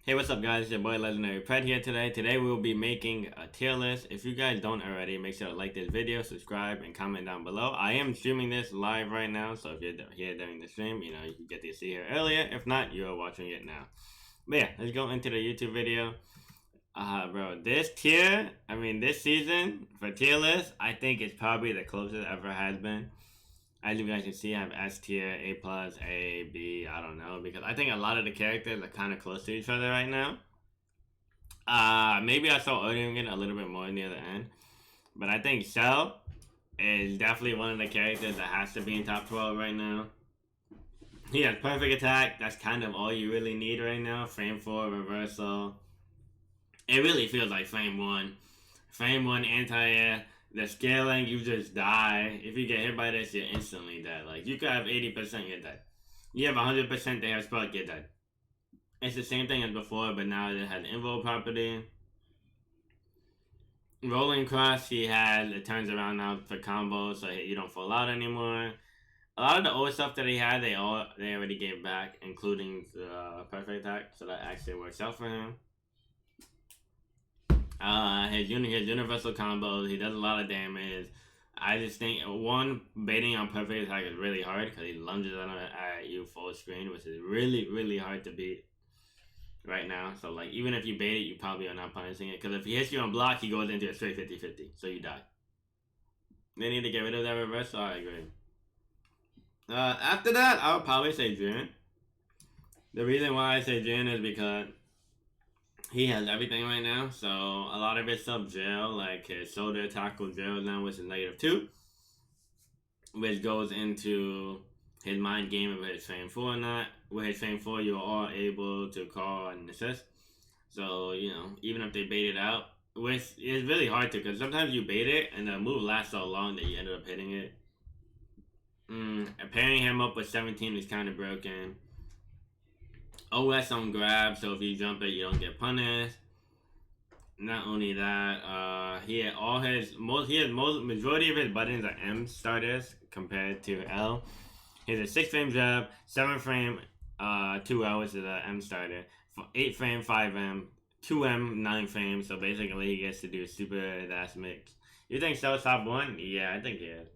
Hey, what's up, guys? It's your boy LegendaryyPred here today. Today we will be making a tier list. If you guys don't already, make sure to like this video, subscribe, and comment down below. I am streaming this live right now, so if you're here during the stream, you can get to see it earlier. If not, you are watching it now. But yeah, let's go into the YouTube video. Bro, this season for tier list, I think it's probably the closest it ever has been. As you guys can see, I have S tier, A plus, A, B, I don't know, because I think a lot of the characters are kind of close to each other right now. Maybe I saw ordering it a little bit more near the end, but I think Cell is definitely one of the characters that has to be in top 12 right now. He has perfect attack, that's kind of all you really need right now. Frame 4, reversal. It really feels like Frame 1. Frame 1, anti-air. The scaling, you just die. If you get hit by this, you're instantly dead. Like, you could have 80%, you're dead. You have 100%, they have spark, you're dead. It's the same thing as before, but now it has invo property. Rolling cross, it turns around now for combos, so you don't fall out anymore. A lot of the old stuff that he had, they already gave back, including the perfect attack, so that actually works out for him. His universal combos, he does a lot of damage. I just think, baiting on perfect attack is really hard because he lunges at you full screen, which is really, really hard to beat right now. So, like, even if you bait it, you probably are not punishing it, because if he hits you on block, he goes into a straight 50-50, so you die. They need to get rid of that reversal, I agree. After that, I would probably say Jiren. The reason why I say Jiren is because he has everything right now, so a lot of it's sub jail, like his shoulder attack will jail now, which is -2, which goes into his mind game of his frame 4 or not. With his frame 4, you are able to call and assist. So, even if they bait it out, which is really hard to, because sometimes you bait it and the move lasts so long that you ended up hitting it. Pairing him up with 17 is kind of broken. OS on grab, so if you jump it, you don't get punished. Not only that, majority of his buttons are M starters compared to L. He has a 6 frame jab, 7 frame 2L, which is an M starter, 8 frame 5M, 2M 9 frames. So basically, he gets to do super dash mix. You think Cell's top 1? Yeah, I think he is.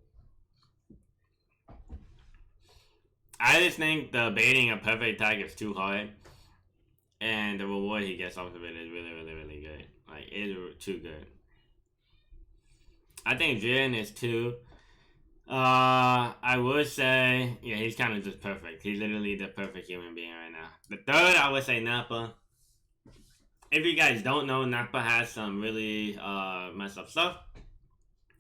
I just think the baiting a perfect attack is too hard, and the reward he gets off of it is really, really, really good. Like, it's too good. I think Jiren is 2. I would say, yeah, he's kind of just perfect. He's literally the perfect human being right now. The 3rd, I would say Nappa. If you guys don't know, Nappa has some really messed up stuff.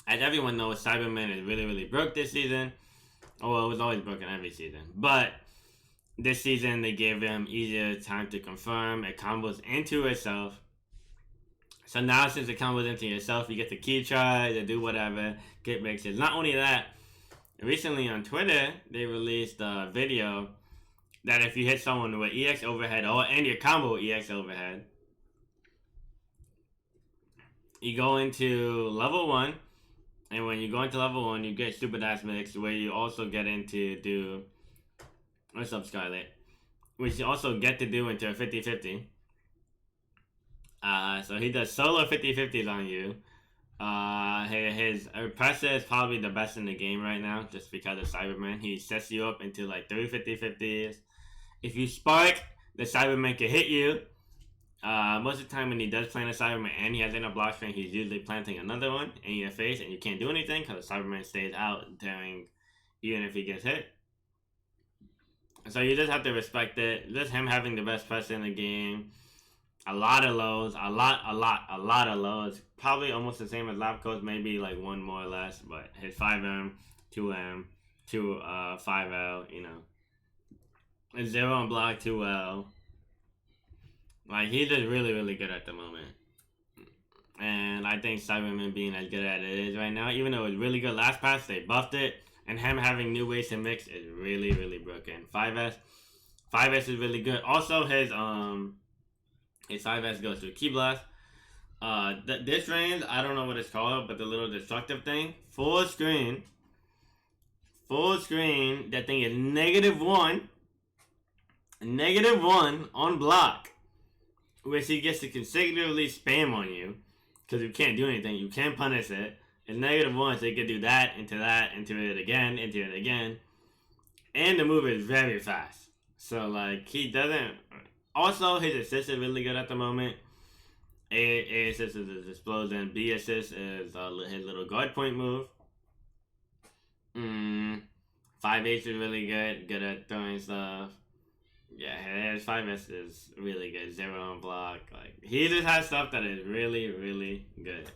As everyone knows, Cyberman is really, really broke this season. Well, it was always broken every season. But this season, they gave him easier time to confirm. It combos into itself. So now, since it combos into yourself, you get the key try to do whatever, get mixes. Not only that, recently on Twitter, they released a video that if you hit someone with EX overhead or end your combo with EX overhead, you go into level 1. And when you go into level 1, you get Super Dash Mix, where you also get into what's up, Scarlet? Which you also get to do into a 50-50. So he does solo 50-50s on you. His Oppressor is probably the best in the game right now, just because of Cyberman. He sets you up into like 3 50-50s. If you spark, the Cyberman can hit you. Most of the time when he does plant a Cyberman and he has in a block string, he's usually planting another one in your face, and you can't do anything because the Cyberman stays out even if he gets hit. So you just have to respect it. Just him having the best pressure in the game. A lot of lows. A lot of lows. Probably almost the same as Lapco's, maybe like 1 more or less, but his 5M, 2M, 5L, and 0 on block, 2L. Like, he's just really, really good at the moment. And I think Cyberman being as good as it is right now, even though it was really good last pass, they buffed it. And him having new ways to mix is really, really broken. 5S is really good. Also, his 5S goes to Key Blast. This range, I don't know what it's called, but the little destructive thing. Full screen. That thing is -1. -1 on block. which he gets to consecutively spam on you because you can't do anything. You can't punish it. It's -1, so he can do that, into it again, into it again. And the move is very fast. So, like, he doesn't. Also, his assist is really good at the moment. A assist is his explosion. B assist is his little guard point move. 5H is really good. Good at throwing stuff. Yeah, his 5S is really good. 0 on block. Like, he just has stuff that is really, really good.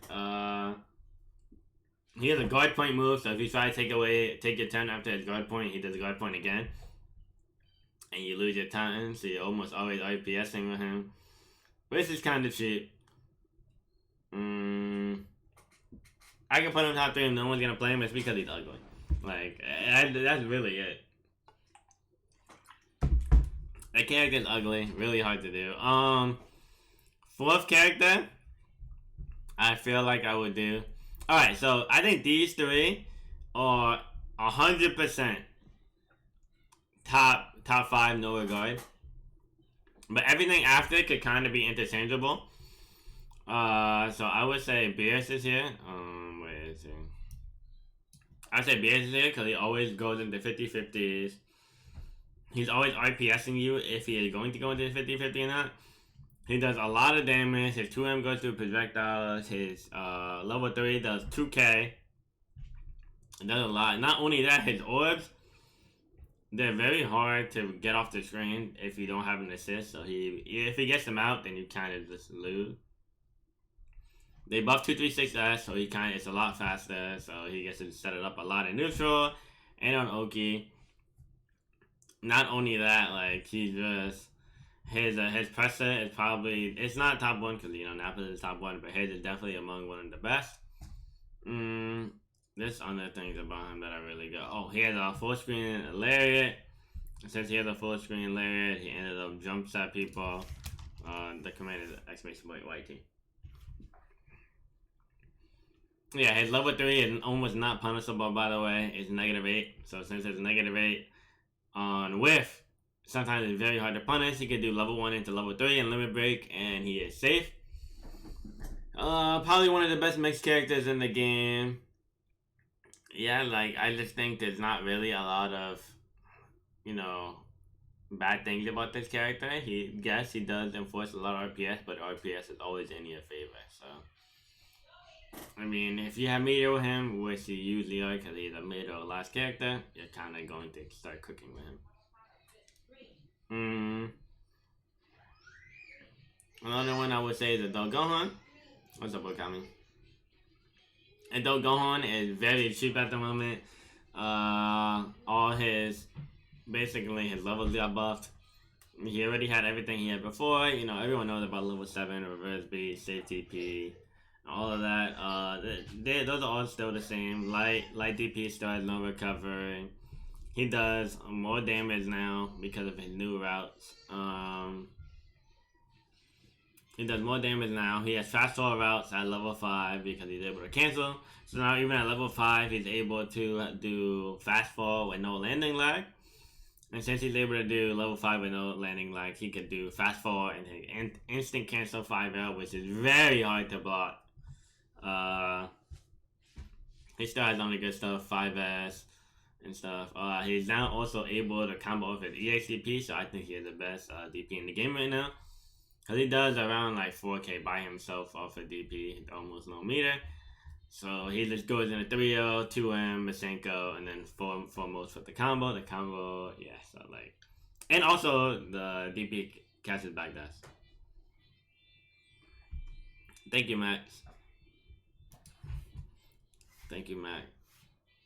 He has a guard point move, so if you try to take your turn after his guard point, he does a guard point again. And you lose your time, so you're almost always RPSing with him. Which is kind of cheap. I can put him top 3 and no one's gonna play him. It's because he's ugly. Like, that's really it. That character's ugly. Really hard to do. Fourth character, I feel like I would do. Alright, so I think these 3 are 100% top 5, no regard. But everything after could kind of be interchangeable. So I would say Beerus is here. Where is he? I'd say Beerus is here because he always goes into 50-50s. He's always RPSing you if he is going to go into 50-50 or not. He does a lot of damage. His 2M goes through projectiles. His level 3 does 2k. It does a lot. Not only that, his orbs, they're very hard to get off the screen if you don't have an assist. So if he gets them out, then you kind of just lose. They buff 236S, so it's a lot faster. So he gets to set it up a lot in neutral and on Oki. Not only that, like, he just his presser is probably, it's not top 1 because Nappa is top 1, but his is definitely among one of the best. There's other things about him that are really good. Oh, he has a full screen lariat. Since he has a full screen lariat, he ended up jumps at people. The command is !YT. Yeah, his level 3 is almost not punishable, by the way. It's -8. So since it's -8 on whiff, sometimes it's very hard to punish. He can do level 1 into level 3 and limit break, and he is safe. Probably one of the best mixed characters in the game. Yeah, like, I just think there's not really a lot of, bad things about this character. He does enforce a lot of RPS, but RPS is always in your favor, so. I mean, if you have meter with him, which you usually are because he's a mid or last character, you're kind of going to start cooking with him. Another one I would say is Adult Gohan. What's up, Okami? Adult Gohan is very cheap at the moment. Basically his levels got buffed. He already had everything he had before. Everyone knows about level 7, reverse beat, safety P, all of that. Those are all still the same. Light DP still has no recovery. He does more damage now because of his new routes. He does more damage now. He has fast fall routes at level 5 because he's able to cancel. So now even at level 5, he's able to do fast fall with no landing lag. And since he's able to do level 5 with no landing lag, he could do fast fall and instant cancel 5L, which is very hard to block. He still has only good stuff, 5S and stuff. He's now also able to combo with his EXDP, so I think he is the best DP in the game right now. Because he does around like 4k by himself off of DP, almost no meter. So he just goes in a 3-0, 2M, Masenko, and then foremost with the combo. The combo, yeah, so like. And also the DP catches back dash. Thank you, Max. Thank you, Max.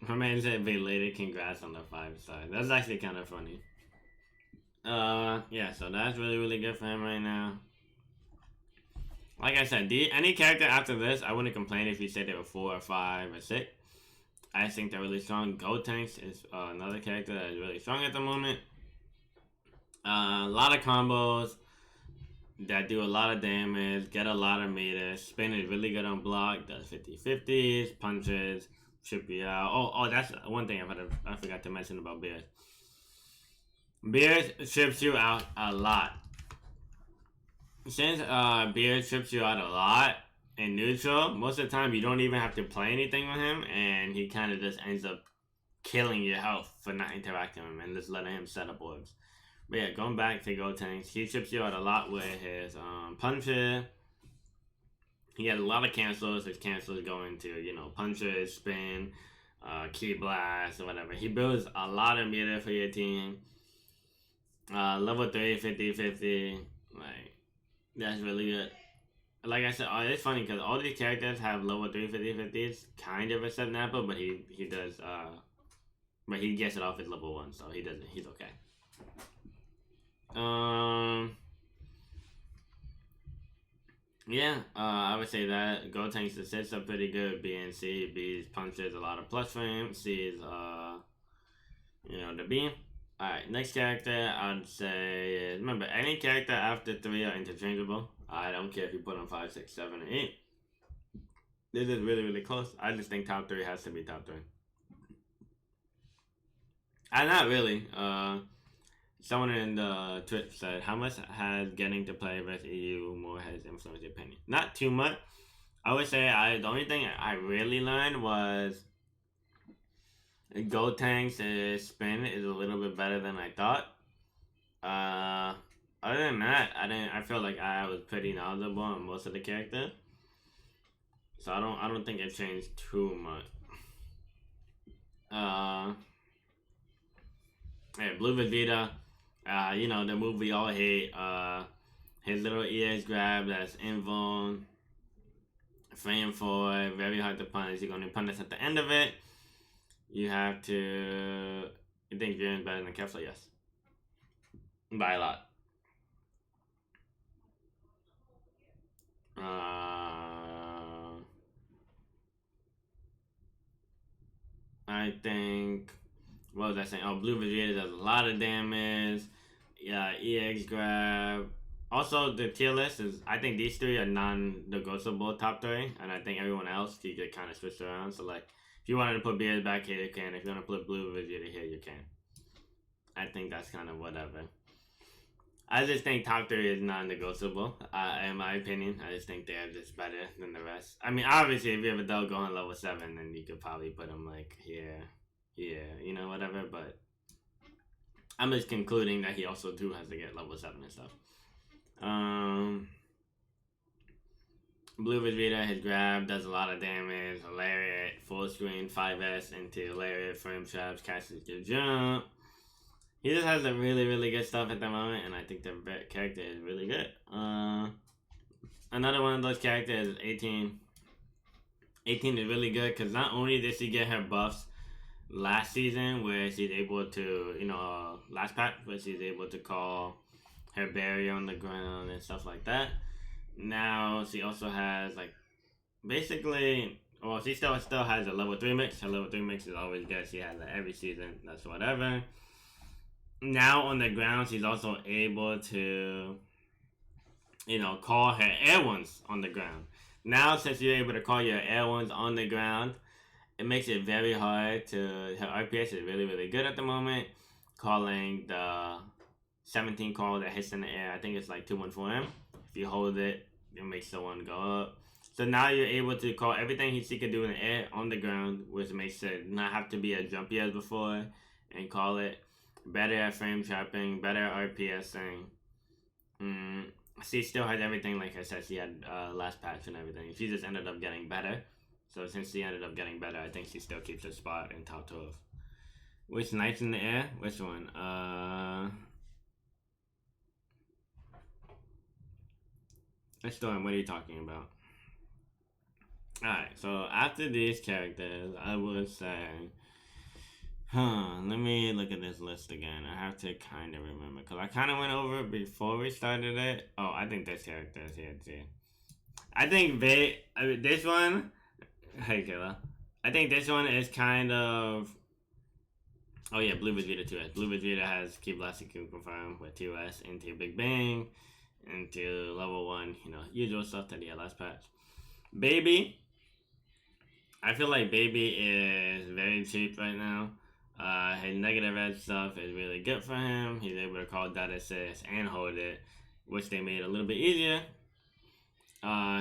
My man said belated congrats on the 5-star. That's actually kind of funny. Yeah, so that's really, really good for him right now. Like I said, any character after this, I wouldn't complain if you said they were 4 or 5 or 6. I think they're really strong. Gotenks is another character that is really strong at the moment. A lot of combos that do a lot of damage, get a lot of meters. Spin is really good on block, does 50-50s, punches, trip you out. Oh, that's one thing I forgot to mention about Beerus. Beerus trips you out a lot. since Beerus trips you out a lot in neutral, most of the time you don't even have to play anything with him, and he kind of just ends up killing your health for not interacting with him and just letting him set up orbs. But yeah, going back to Gotenks, he trips you out a lot with his puncher. He has a lot of cancels. His cancels go into, punches, spin, key blast, or whatever. He builds a lot of meter for your team. Level 3, 50-50. Like, that's really good. Like I said, it's funny because all these characters have level 3 50-50s, kind of except Nappa, but he does, but he gets it off his level 1, so he's okay. Yeah, I would say that Gotenks assists are pretty good. BNC, B's punches a lot of plus for him. C's, the beam. Alright, next character I'd say is, remember, any character after 3 are interchangeable. I don't care if you put on 5, 6, 7, or 8. This is really, really close. I just think top 3 has to be top 3. Not really. Someone in the Twitch said, how much has getting to play with EU more has influenced your opinion? Not too much. I would say the only thing I really learned was Gotenks' spin is a little bit better than I thought. Other than that, I feel like I was pretty knowledgeable on most of the characters. So I don't think it changed too much. Yeah, Blue Vegeta. The move we all hate. His little EX grab that's invuln. Frame 4, very hard to punish. You're gonna punish at the end of it. You have to. You think Jiren's better than Kefla? Yes. By a lot. I think. What was I saying? Oh, Blue Vegeta does a lot of damage. Yeah, EX grab. Also, the tier list is. I think these 3 are non-negotiable top 3, and I think everyone else you get kind of switched around. So like, if you wanted to put Beerus back here, you can. If you want to put Blue Vegeta here, you can. I think that's kind of whatever. I just think top 3 is non-negotiable, in my opinion. I just think they're just better than the rest. I mean, obviously, if you have a Videl going level 7, then you could probably put them like here, whatever. But I'm just concluding that he also too has to get level 7 and stuff. Blue Vegeta, his grab does a lot of damage. Lariat, full screen, 5S into Lariat, frame traps, catches your jump. He just has some really, really good stuff at the moment, and I think the character is really good. Another one of those characters is 18. 18 is really good because not only did she get her buffs last season, where she's able to, last pack, where she's able to call her barrier on the ground and stuff like that. Now she also has basically, well, she still has a level 3 mix. Her level 3 mix is always good. She has it every season. That's whatever. Now on the ground, she's also able to, call her air ones on the ground. Now, since you're able to call your air ones on the ground, it makes it very hard to. Her RPS is really, really good at the moment. Calling the 17 call that hits in the air, I think it's like 214M. If you hold it, it makes the one go up. So now you're able to call everything she could do in the air on the ground, which makes it not have to be as jumpy as before, and call it. Better at frame trapping, better at RPSing. She still has everything, like I said, she had last patch and everything. She just ended up getting better. So since she ended up getting better, I think she still keeps her spot in top 12. Which Knights in the Air? Which one? Storm, what are you talking about? Alright, so after these characters, I would say... let me look at this list again. I have to kind of remember, because I kind of went over it before we started it. Oh, I think this character is here too. I think this one... Hey, Kayla. I think this one is kind of... Oh yeah, Blue Vegeta 2S. Blue Vegeta has Key Blast and confirmed with 2S into Big Bang, into level 1, usual stuff that he had last patch. Baby. I feel like Baby is very cheap right now. His negative edge stuff is really good for him. He's able to call that assist and hold it. which they made a little bit easier.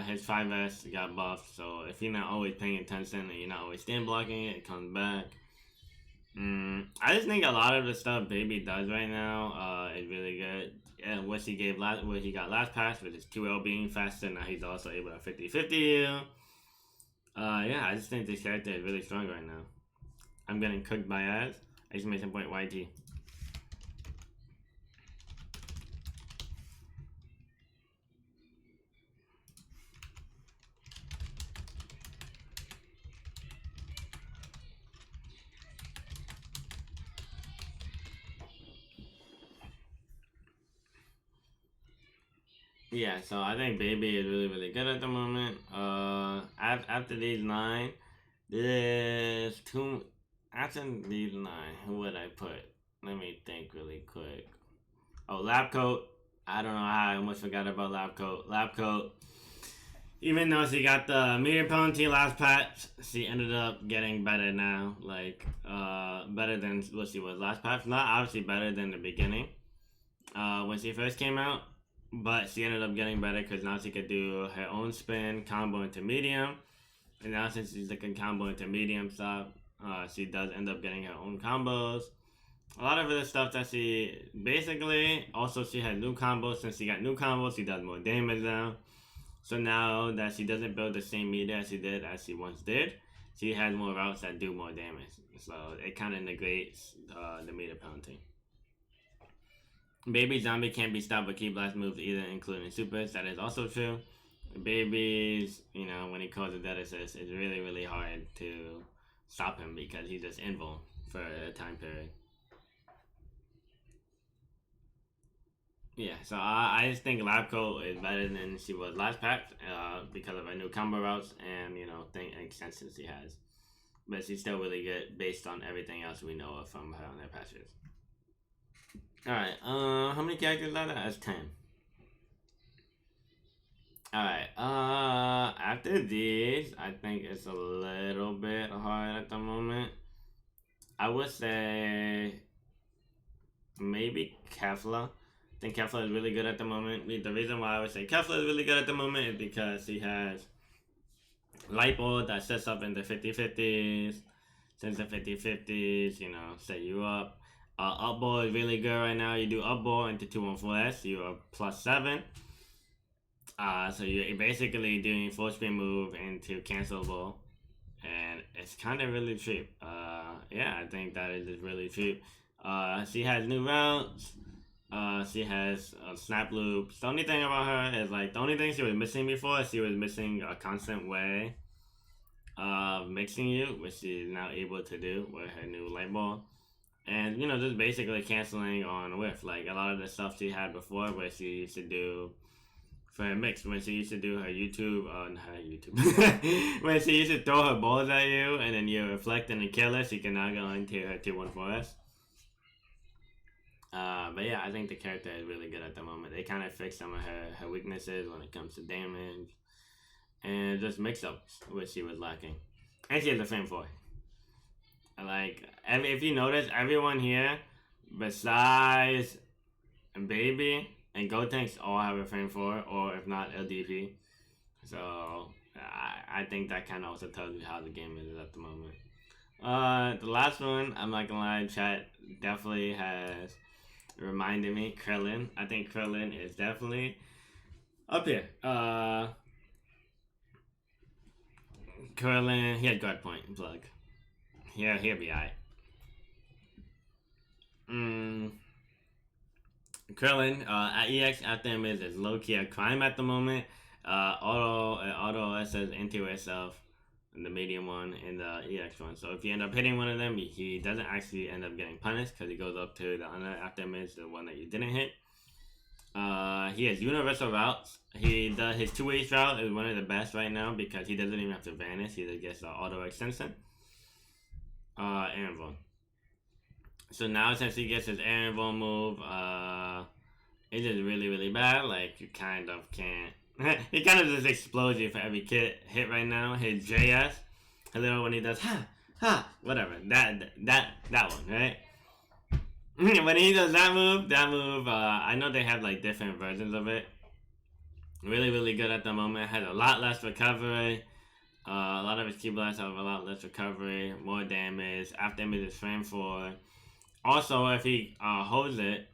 His 5S got buffed, so if you're not always paying attention and you're not always stand blocking it, it comes back. I just think a lot of the stuff Baby does right now is really good. And what he got last pass with his 2L being faster, now he's also able to 50-50 you. Yeah, I just think this character is really strong right now. I'm getting cooked by Az. Exclamation point YT. Yeah, so I think Baby is really good at the moment. After these 9, there's 2. After these 9, who would I put? Let me think really quick. Oh, Lab Coat. I don't know how I almost forgot about Lab Coat. Lab Coat. Even though she got the medium penalty last patch, she ended up getting better now. Like, better than what she was last patch. Not obviously better than the beginning. When she first came out. But she ended up getting better because now she could do her own spin, combo into medium. And now since she's looking combo into medium stuff, she does end up getting her own combos. A lot of the stuff that she basically, also she had new combos. Since she got new combos, she does more damage now. So now that she doesn't build the same meter as she once did, she has more routes that do more damage. So it kind of negates the meter penalty. Baby Zombie can't be stopped with key blast moves either, including supers. That is also true. Baby's, when he calls a dead assist, it's really hard to stop him because he's just invul for a time period. Yeah, so I just think Lab Coat is better than she was last pack because of her new combo routes and, extensions she has. But she's still really good based on everything else we know of from her on her patches. Alright, how many characters are there? That's 10. Alright, after these, I think it's a little bit hard at the moment. I would say maybe Kefla. I think Kefla is really good at the moment. The reason why I would say Kefla is really good at the moment is because he has Light Bulb that sets up in the 50-50s. Since the 50-50s, set you up. Up ball is really good right now. You do up ball into 214S, you are +7. So you're basically doing full screen move into cancelable, and it's kind of really cheap. Yeah, I think that is just really cheap. She has new routes. She has snap loops. The only thing about her is the only thing she was missing before, she was missing a constant way of mixing you, which she's now able to do with her new light ball. And, just basically canceling on whiff. Like, a lot of the stuff she had before where she used to do for her mix, when she used to do her YouTube, when she used to throw her balls at you and then you reflect and kill her, she can now go into her 214S. But yeah, I think the character is really good at the moment. They kind of fixed some of her weaknesses when it comes to damage. And just mix-ups, which she was lacking. And she has a frame 4. If you notice, everyone here, besides Baby and Gotenks, all have a frame 4, or if not, LDP. So, I think that kind of also tells you how the game is at the moment. The last one, I'm not gonna lie, chat definitely has reminded me, Krillin. I think Krillin is definitely up here. Krillin, he had guard point, plug. Yeah, he'll be alright. Krillin, at EX after him is low-key a crime at the moment. Auto SS into itself, the medium one and the EX one. So if you end up hitting one of them, he doesn't actually end up getting punished because he goes up to the other after him is the one that you didn't hit. He has universal routes. He does his 2-way route is one of the best right now because he doesn't even have to vanish. He just gets the auto extension. Aaron Von. So now since he gets his Aaron Von move, it's just really bad. Like you kind of can't. He kind of just explodes you for every hit right now. His JS, a little when he does whatever that one, right? When he does that move, I know they have like different versions of it. Really, really good at the moment. Has a lot less recovery. A lot of his key blasts have a lot less recovery, more damage. After damage is frame 4. Also, if he holds it,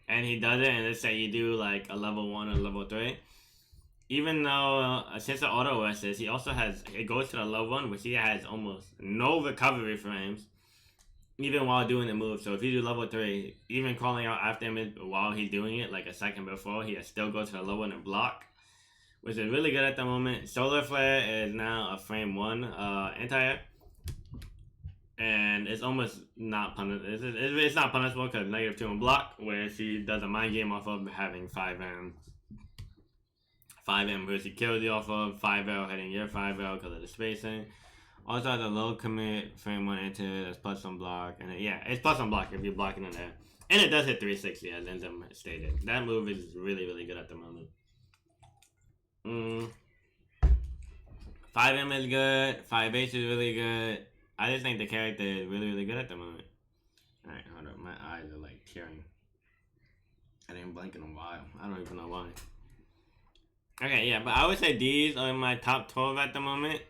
and he does it, and let's say you do like a level 1 or level 3, even though since the auto assist, he also has, it goes to the level 1, which he has almost no recovery frames, even while doing the move. So if you do level 3, even calling out after damage while he's doing it, like a second before, he still goes to the level 1 and block, which is really good at the moment. Solar Flare is now a frame 1 anti-air. And it's almost not punishable. It's not punishable because -2 on block, where she does a mind game off of having 5M. 5M, where she kills you off of 5L, hitting your 5L because of the spacing. Also has a low commit, frame 1 into that's plus on block. And it's plus on block if you're blocking in there. And it does hit 360, as Enzem stated. That move is really, really good at the moment. 5M is good, 5H is really good. I just think the character is really, really good at the moment. Alright, hold up. My eyes are like tearing. I didn't blink in a while. I don't even know why. Okay, yeah, but I would say these are my top 12 at the moment.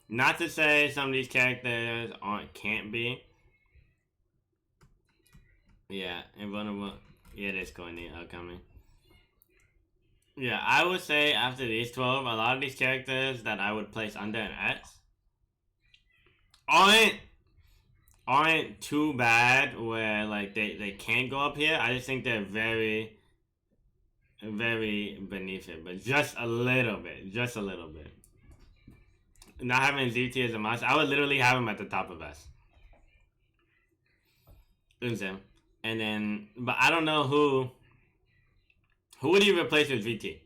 Not to say some of these characters can't be. Yeah, invulnerable. Yeah, there's Courtney coming. Yeah, I would say after these 12, a lot of these characters that I would place under an S aren't too bad where like they can't go up here. I just think they're very, very beneath it, but just a little bit. Not having ZT as a must, I would literally have him at the top of S. And then, but I don't know who would you replace with VT?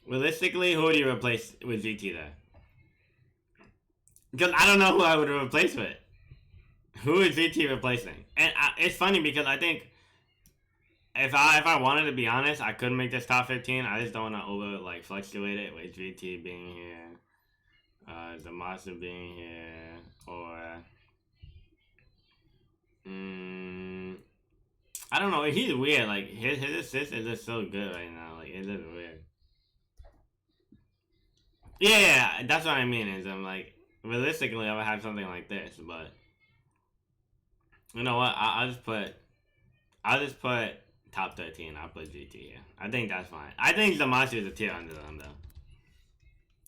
Realistically, who would you replace with VT there? Because I don't know who I would replace with. Who is VT replacing? And it's funny because I think if I wanted to be honest, I could make this top 15. I just don't want to over like fluctuate it with VT being here, Zamasu being here, or I don't know. He's weird. Like his assist is just so good right now. Like it's just weird. Yeah, that's what I mean. Is I'm like realistically, I would have something like this, but you know what? I'll just put top 13. I'll put GT here. I think that's fine. I think Zamasu is a tier under them though.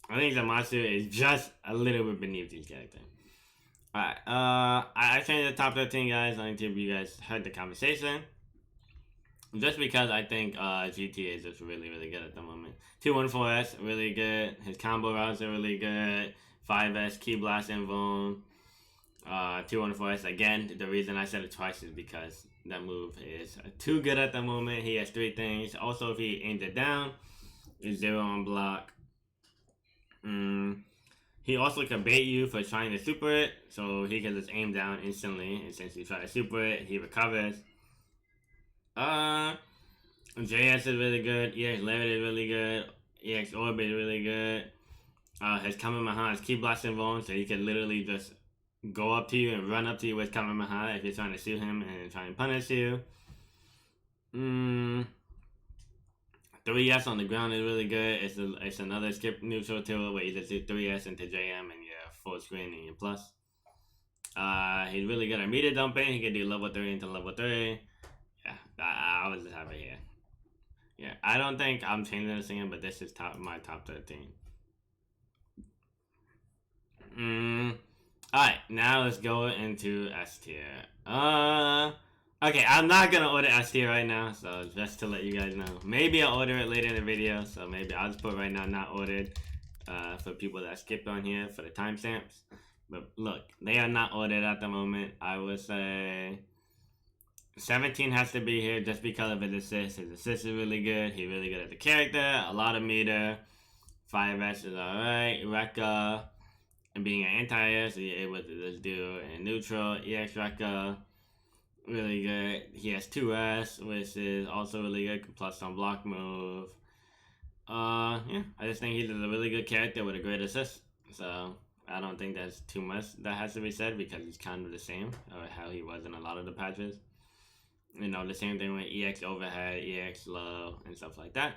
I think Zamasu is just a little bit beneath these characters. Alright, I changed the top 13 guys. I think you guys heard the conversation. Just because I think GT is just really, really good at the moment. 214S, really good. His combo routes are really good. 5S, Key Blast Invuln. 214S, again, the reason I said it twice is because that move is too good at the moment. He has 3 things. Also, if he aims it down, it's 0 on block. He also can bait you for trying to super it, so he can just aim down instantly, and since you try to super it, he recovers. JS is really good, EX Levit is really good, EX Orbit is really good. His Kamehameha is Key Blast Invuln, so he can literally just go up to you and run up to you with Kamehameha if you're trying to shoot him and try and punish you. 3S on the ground is really good. It's another skip neutral tool where you just do 3S into JM and you're full screen and you're plus. He's really good at meter dumping. He can do level 3 into level 3. Yeah, I would just have it here. Yeah, I don't think I'm changing this again, but this is my top 13. Alright, now let's go into S tier. Okay, I'm not gonna order S tier right now, so just to let you guys know. Maybe I'll order it later in the video, so maybe I'll just put right now not ordered for people that skipped on here for the timestamps. But look, they are not ordered at the moment. I would say 17 has to be here just because of his assist. His assist is really good. He's really good at the character. A lot of meter. 5S is alright. Rekka. And being an anti-air, so you're able to just do a neutral. EX Rekka. Really good. He has 2S, which is also really good. Plus some block move. Yeah, I just think he's a really good character with a great assist. So I don't think there's too much that has to be said because he's kind of the same or how he was in a lot of the patches. You know, the same thing with EX overhead, EX low, and stuff like that.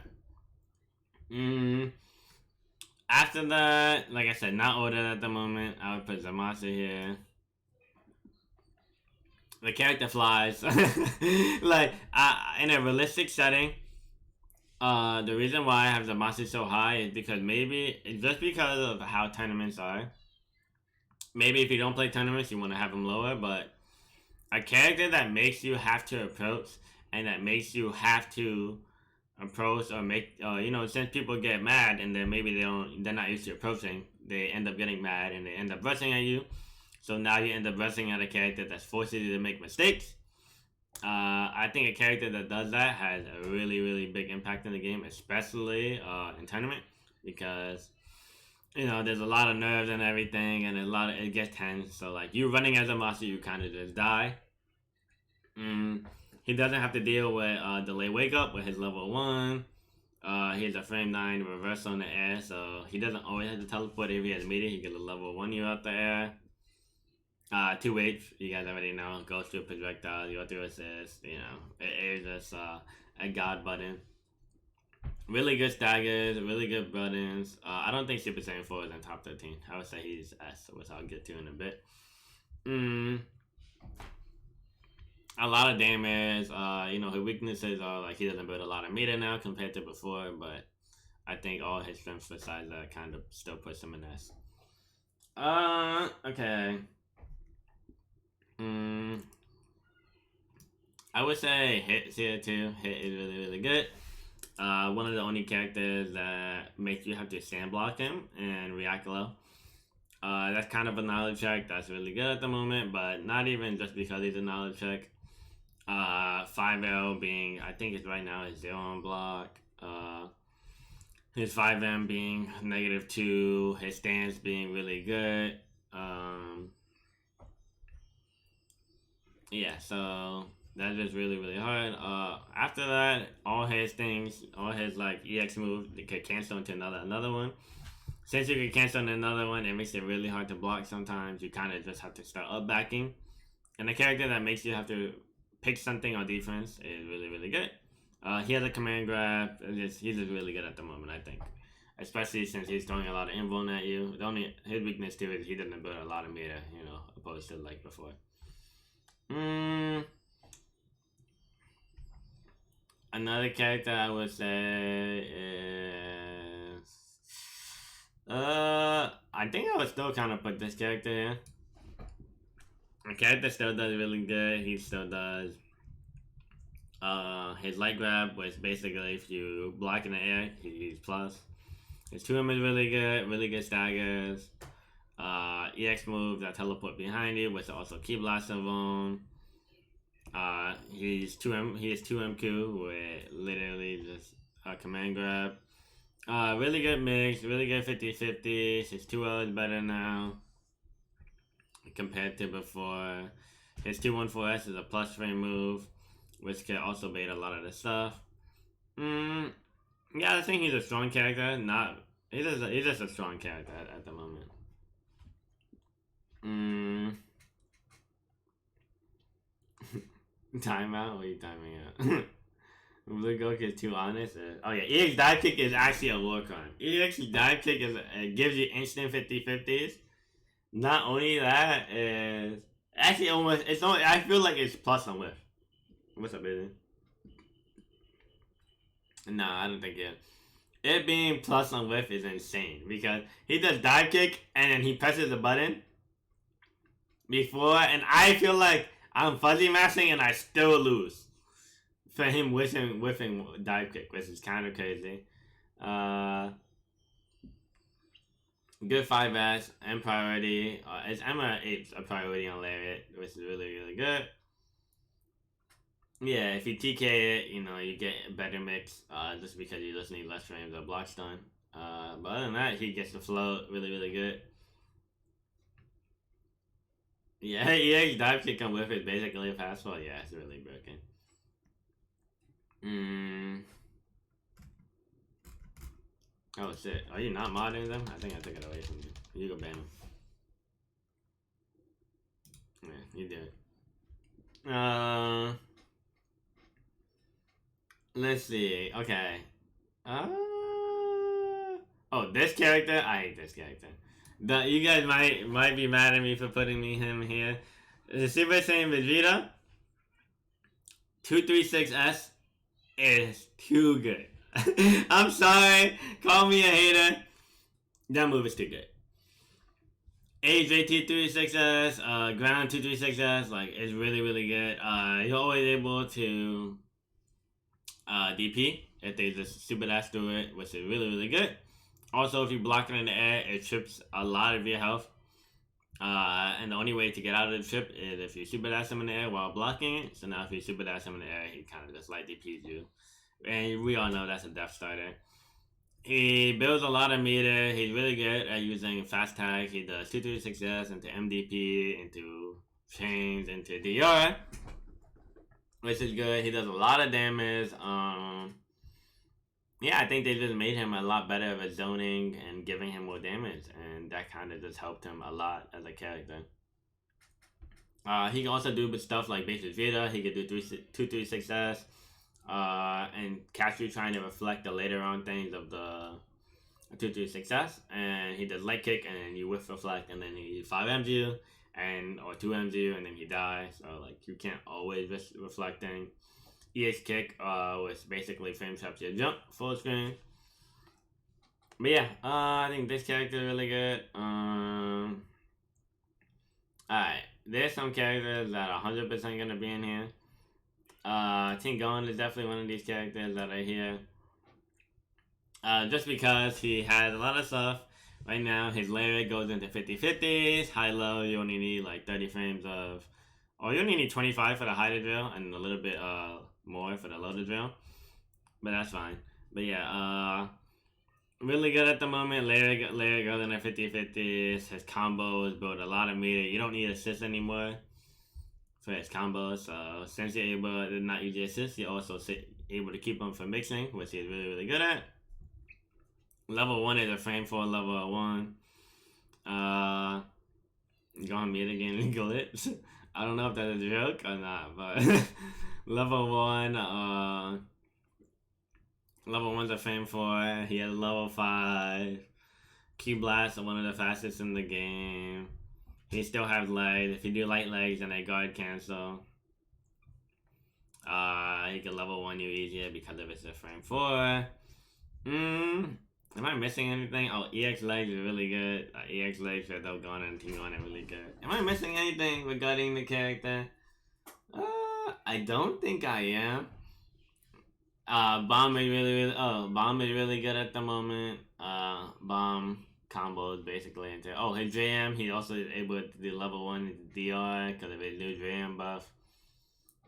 After that, like I said, not ordered at the moment. I would put Zamasu here. The character flies. Like, in a realistic setting, the reason why I have Zamasu so high is because maybe it's just because of how tournaments are. Maybe if you don't play tournaments, you want to have him lower, but a character that makes you have to approach and that makes you have to approach or make, you know, since people get mad and then maybe they're not used to approaching, they end up getting mad and they end up rushing at you. So now you end up rushing at a character that forces you to make mistakes. I think a character that does that has a really, really big impact in the game, especially in tournament, because you know there's a lot of nerves and everything, and it gets tense. So like you running as a master, you kind of just die. He doesn't have to deal with delay wake up with his level 1. He has a frame 9 reverse on the air, so he doesn't always have to teleport. If he has meter, he gets a level 1 you out the air. 2H, you guys already know, goes through projectiles, you go through assist, you know, it is just a god button. Really good staggers, really good buttons. I don't think Super Saiyan 4 is in top 13. I would say he's S, which I'll get to in a bit. A lot of damage. You know, his weaknesses are like he doesn't build a lot of meter now compared to before, but I think all his strengths besides that kind of still puts him in S. Okay. I would say Hit's here too. Hit is really, really good. One of the only characters that makes you have to stand block him and react low. That's kind of a knowledge check. That's really good at the moment, but not even just because he's a knowledge check. 5L being, I think it's right now is 0 on block. His 5M being -2. His stance being really good. Yeah, so that's just really, really hard. After that, all his things, all his like EX moves, they could cancel into another one. Since you can cancel into another one, it makes it really hard to block sometimes. You kind of just have to start up backing. And a character that makes you have to pick something on defense is really, really good. He has a command grab. He's just really good at the moment, I think. Especially since he's throwing a lot of invuln at you. His weakness too is he doesn't build a lot of meter, you know, opposed to like before. Another character I would say is I think I would still kind of put this character here. The character still does really good. He still does his light grab, which basically if you block in the air, he's plus. His 2M is really good staggers. EX moves that teleport behind you, which also keep blast invuln. He is 2MQ with literally just a command grab. Really good mix, really good 50-50. His 2L is better now compared to before. His 214S is a plus frame move, which can also bait a lot of the stuff. Yeah, I think he's a strong character. He's just a strong character at the moment. Timeout? What are you timing out? Blue Goku is too honest. Oh yeah, EX dive kick is actually a war crime. EX dive kick gives you instant 50-50s. Not only that, is actually almost it's only I feel like it's plus on whiff. What's up, baby? Nah, I don't think it being plus on whiff is insane because he does dive kick and then he presses the button before, and I feel like I'm fuzzy mashing and I still lose for him whiffing dive kick, which is kind of crazy. Good 5S and priority. It's Emma 8 a priority on Lariat, which is really, really good. Yeah, if you TK it, you know, you get a better mix, just because you just need less frames of block stun. But other than that, he gets the float really, really good. Yeah, EX dive kick come with it, basically a pass fall. Yeah, it's really broken. Oh shit, are you not modding them? I think I took it away from you. You go ban them. Yeah, you do. Let's see. Okay. Uh, oh, this character. I hate this character. You guys might be mad at me for putting him here. The Super Saiyan Vegeta 236S is too good. I'm sorry. Call me a hater. That move is too good. AJ 236S, Ground 236S, like, it's really, really good. You're always able to DP if they just super dash through it, which is really, really good. Also, if you block it in the air, it trips a lot of your health. And the only way to get out of the trip is if you super dash him in the air while blocking it. So now if you super dash him in the air, he kind of just like DPs you. And we all know that's a death starter. He builds a lot of meter. He's really good at using fast tag. He does 236S into MDP, into chains, into DR, which is good. He does a lot of damage. Yeah, I think they just made him a lot better at zoning and giving him more damage, and that kind of just helped him a lot as a character. He can also do stuff like basic Vegeta. He could do 236S. And catch you trying to reflect the later on things of the 236S, and he does leg kick, and then you whiff reflect, and then he 5Ms you, or 2Ms you, and then he dies. So like you can't always reflecting. EX kick, which basically frame traps your jump full screen. But yeah, I think this character is really good. Alright, there's some characters that are 100% gonna be in here. Tien Gohan is definitely one of these characters that are here. Just because he has a lot of stuff. Right now, his lyric goes into 50-50s. High-low, you only need like 30 frames of... Or you only need 25 for the high to drill, and a little bit more for the low to drill. But that's fine. But yeah, really good at the moment. Lyric goes into 50-50s. His combos build a lot of meter. You don't need assist anymore for his combos. So since you're able to not use the assist, you're also able to keep them from mixing, which he's really, really good at. Level 1 is a frame for level 1. Going mid again and glitch. I don't know if that's a joke or not, but level 1, level 1's a frame 4. He has level 5. Key Blast are one of the fastest in the game. He still has legs. If you do light legs and they guard cancel, he can level 1 you easier because of it's a frame 4. Am I missing anything? Oh, EX legs is really good. EX legs for Gohan and Tien are really good. Am I missing anything regarding the character? I don't think I am. Bomb is really good at the moment. Bomb combos basically into his JM. He also is able to do level 1 DR because of his new JM buff.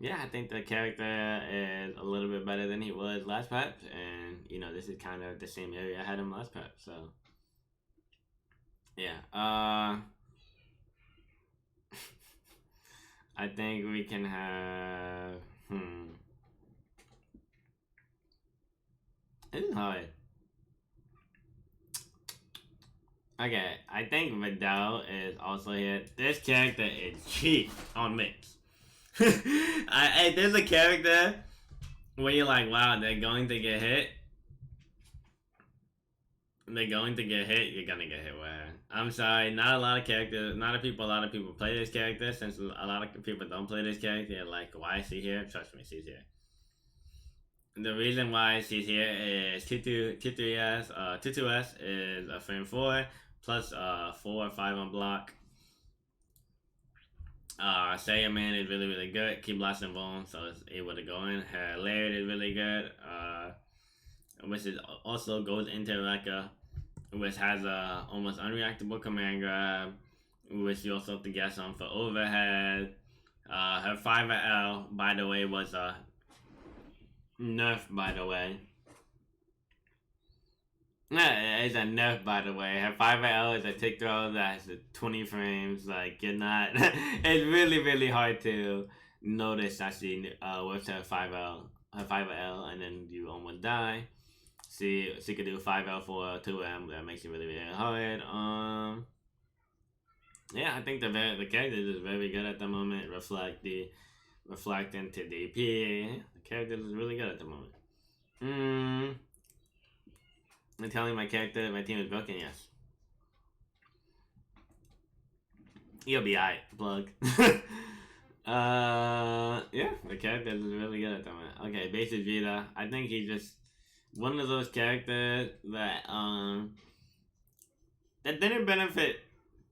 Yeah, I think the character is a little bit better than he was last prep, and you know this is kind of the same area I had him last prep. So yeah, I think we can have It's hard. Okay, I think Videl is also here. This character is cheap on mix. There's a character where you're like, wow, they're going to get hit. They're going to get hit. You're gonna get hit with her. I'm sorry, not a lot of people play this character. Since a lot of people don't play this character, they're like, why is she here? Trust me, she's here. The reason why she's here is 22S is a frame 4 plus 4 or 5 on block. Saiyan Man is really, really good. Keep blasting bone, so it's able to go in. Her Laird is really good. Which is also goes into Rekka, which has a almost unreactable command grab, which you also have to guess on for overhead. Her 5L, by the way, was a nerf, by the way. It's a nerf, by the way. Her 5L is a tick throw that's 20 frames. Like, you're not... it's really, really hard to notice that she works her 5L, and then you almost die. She could do 5L for 2M. That makes it really, really hard. Yeah, I think the character is very good at the moment. Reflect into DP. The character is really good at the moment. I'm telling my character my team is broken. Yes, you'll be alright. Plug. Yeah, the character is really good at the moment. Okay, basic Vegeta. I think he's just one of those characters that didn't benefit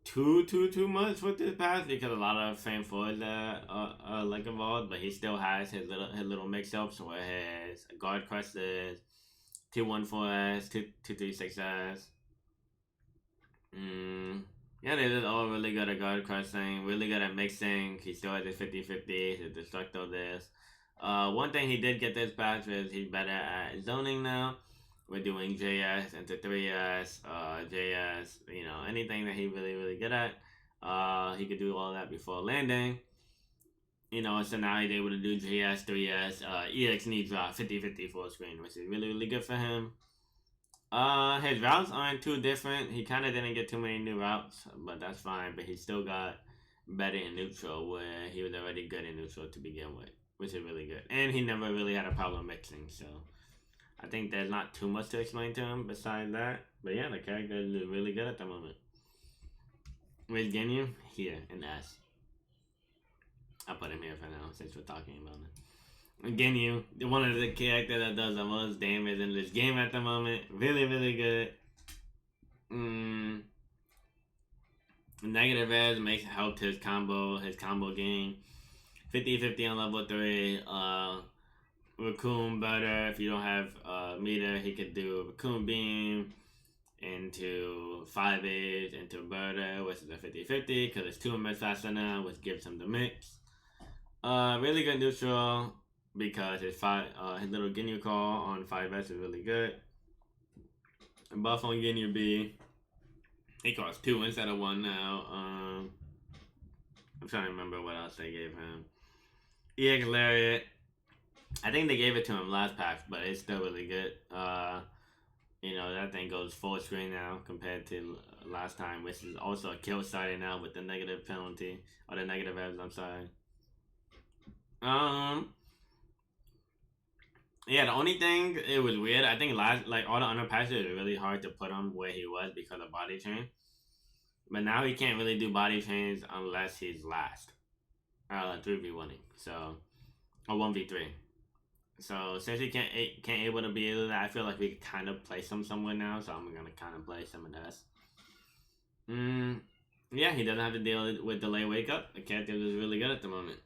too much with this pass because a lot of fan fours are like involved, but he still has his little mix ups where his guard crushes, 214s, 236s. Yeah, they're just all really good at guard crushing, really good at mixing. He still has his 50-50, his destructo this. One thing he did get this patch is he's better at zoning now. We're doing JS into 3S, JS, anything that he's really good at. He could do all that before landing. So now he's able to do JS, 3S. EX needs 50-50 full screen, which is really good for him. His routes aren't too different. He kind of didn't get too many new routes, but that's fine. But he still got better in neutral, where he was already good in neutral to begin with, which is really good. And he never really had a problem mixing, so I think there's not too much to explain to him besides that. But yeah, the character is really good at the moment. Where's Ginyu? Here, in S. I'll put him here for now, since we're talking about it. Ginyu, one of the characters that does the most damage in this game at the moment. Really good. Negative edge helped his combo game. 50-50 on level 3. Raccoon better. If you don't have meter, he could do Raccoon Beam into 5-age into Berta, which is a 50-50 because it's 2 MS faster now, which gives him the mix. Really good neutral because his little Ginyu call on 5S is really good. Buff on Ginyu B. He costs 2 instead of 1 now. I'm trying to remember what else they gave him. EX Lariat. I think they gave it to him last pack, but it's still really good. That thing goes full screen now compared to last time, which is also a kill starting now with the negative penalty or the negative edge. I'm sorry. Yeah, the only thing it was weird. I think all the under patches are really hard to put him where he was because of body chain. But now he can't really do body chains unless he's last. 3v1ing. So, or 1v3. So since he can't able to be able to that, I feel like we could kind of place him somewhere now. So I'm gonna kind of place him in this. Yeah, he doesn't have to deal with delay wake up. The character is really good at the moment.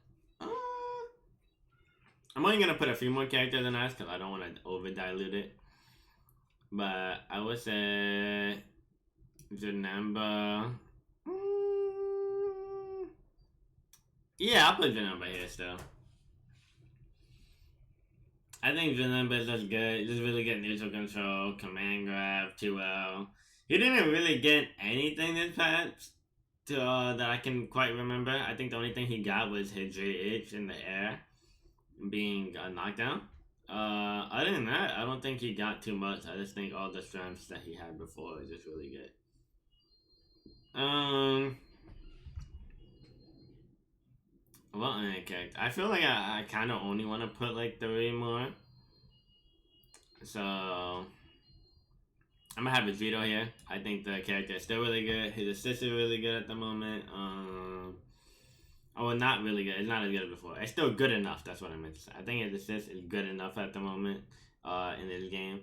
I'm only gonna put a few more characters in S because I don't want to over dilute it. But I would say Janemba. Yeah, I'll put Janemba here still. I think Janemba is just good. Just really good neutral control, command grab, 2L. He didn't really get anything this patch that I can quite remember. I think the only thing he got was his JH in the air being a knockdown. Other than that, I don't think he got too much. I just think all the strengths that he had before is just really good. Well, okay. I feel like I kind of only want to put like 3 more. So I'm gonna have Vegito here. I think the character is still really good. His assist is really good at the moment. Not really good. It's not as good as before. It's still good enough. That's what I meant to say. I think his assist is good enough at the moment in this game.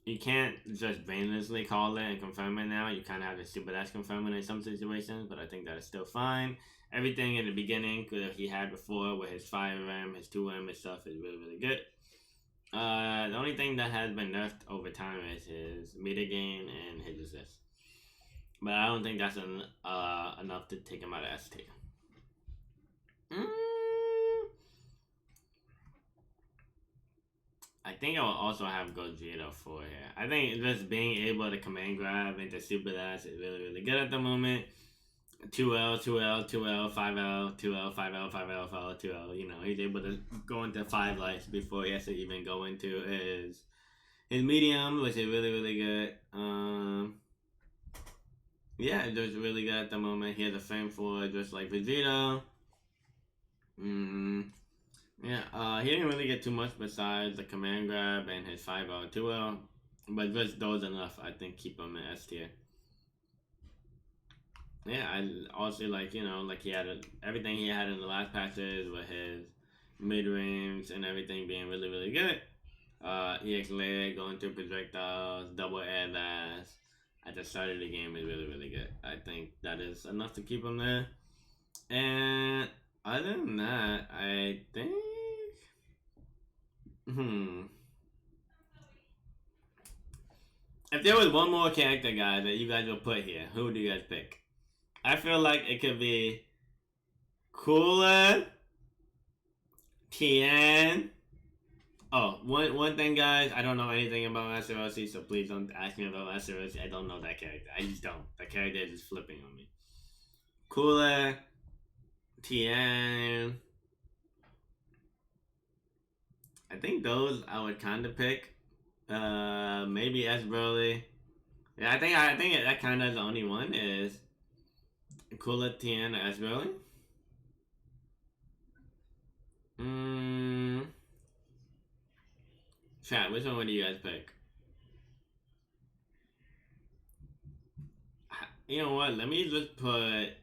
You can't just brainlessly call it and confirm it now. You kind of have to stupid ass confirm it in some situations, but I think that is still fine. Everything in the beginning that he had before with his 5M, his 2M, and stuff is really good. The only thing that has been nerfed over time is his meter gain and his assist. But I don't think that's enough to take him out of ST. I think I will also have Gogeta for here. I think just being able to command grab into super dash is really good at the moment. 2L, 2L, 2L, 5L, 2L, 5L, 5L, 5L, 2L. He's able to go into 5 lights before he has to even go into his medium, which is really good. yeah, just really good at the moment. He has a frame for just like Vegito. Yeah, he didn't really get too much besides the command grab and his 5-0 2-0. But just those enough, I think, keep him in S tier. Yeah, I also like, like he had everything he had in the last patches with his mid range and everything being really, really good. EX leg, going through projectiles, double air dash at the start of the game is really, really good. I think that is enough to keep him there. And other than that, I think. If there was one more character, guys, that you guys would put here, who would you guys pick? I feel like it could be Cooler, Tien. Oh, one thing, guys, I don't know anything about Master Roshi, so please don't ask me about Master Roshi. I don't know that character. I just don't. The character is just flipping on me. Cooler, Tien. I think those I would kind of pick. Maybe S Broly. Yeah, I think that kind of the only one is Cooler, Tien, or S Broly. Chat, which one would you guys pick? You know what? Let me just put.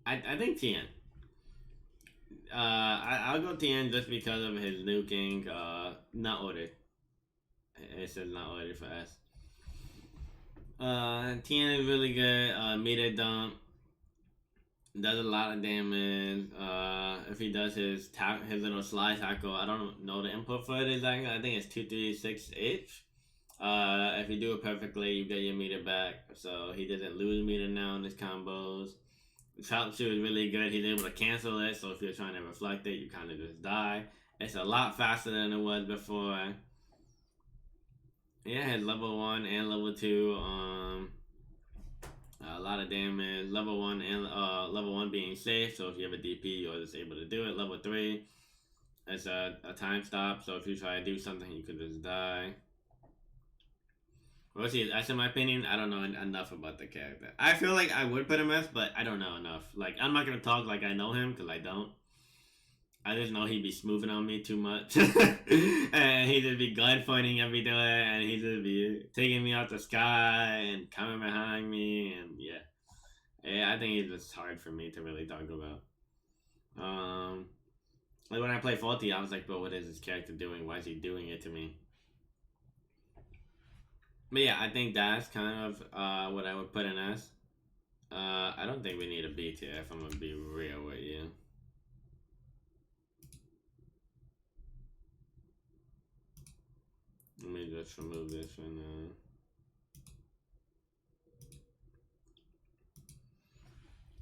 I think Tien. I'll go Tien just because of his nuking. Not ordered. It says not ordered for us. Tien is really good. Meter dump does a lot of damage. If he does his little slide tackle, I don't know the input for it exactly. I think it's 236H. If you do it perfectly, you get your meter back. So he doesn't lose meter now in his combos. Chop Shoe is really good. He's able to cancel it, so if you're trying to reflect it, you kind of just die. It's a lot faster than it was before. Yeah, his level 1 and level 2. A lot of damage. Level 1 and level 1 being safe, so if you have a DP, you're just able to do it. Level 3 is a time stop, so if you try to do something, you could just die. Roshi, that's in my opinion. I don't know enough about the character. I feel like I would put him S, but I don't know enough. Like, I'm not gonna talk like I know him, because I don't. I just know he'd be smoothing on me too much. And he'd just be gun pointing every day, and he'd just be taking me out the sky and coming behind me, and yeah. Yeah, I think he's just hard for me to really talk about. Like when I play Faulty, I was like, bro, what is this character doing? Why is he doing it to me? But yeah, I think that's kind of what I would put in S. I don't think we need a B tier if I'm gonna be real with you. Let me just remove this for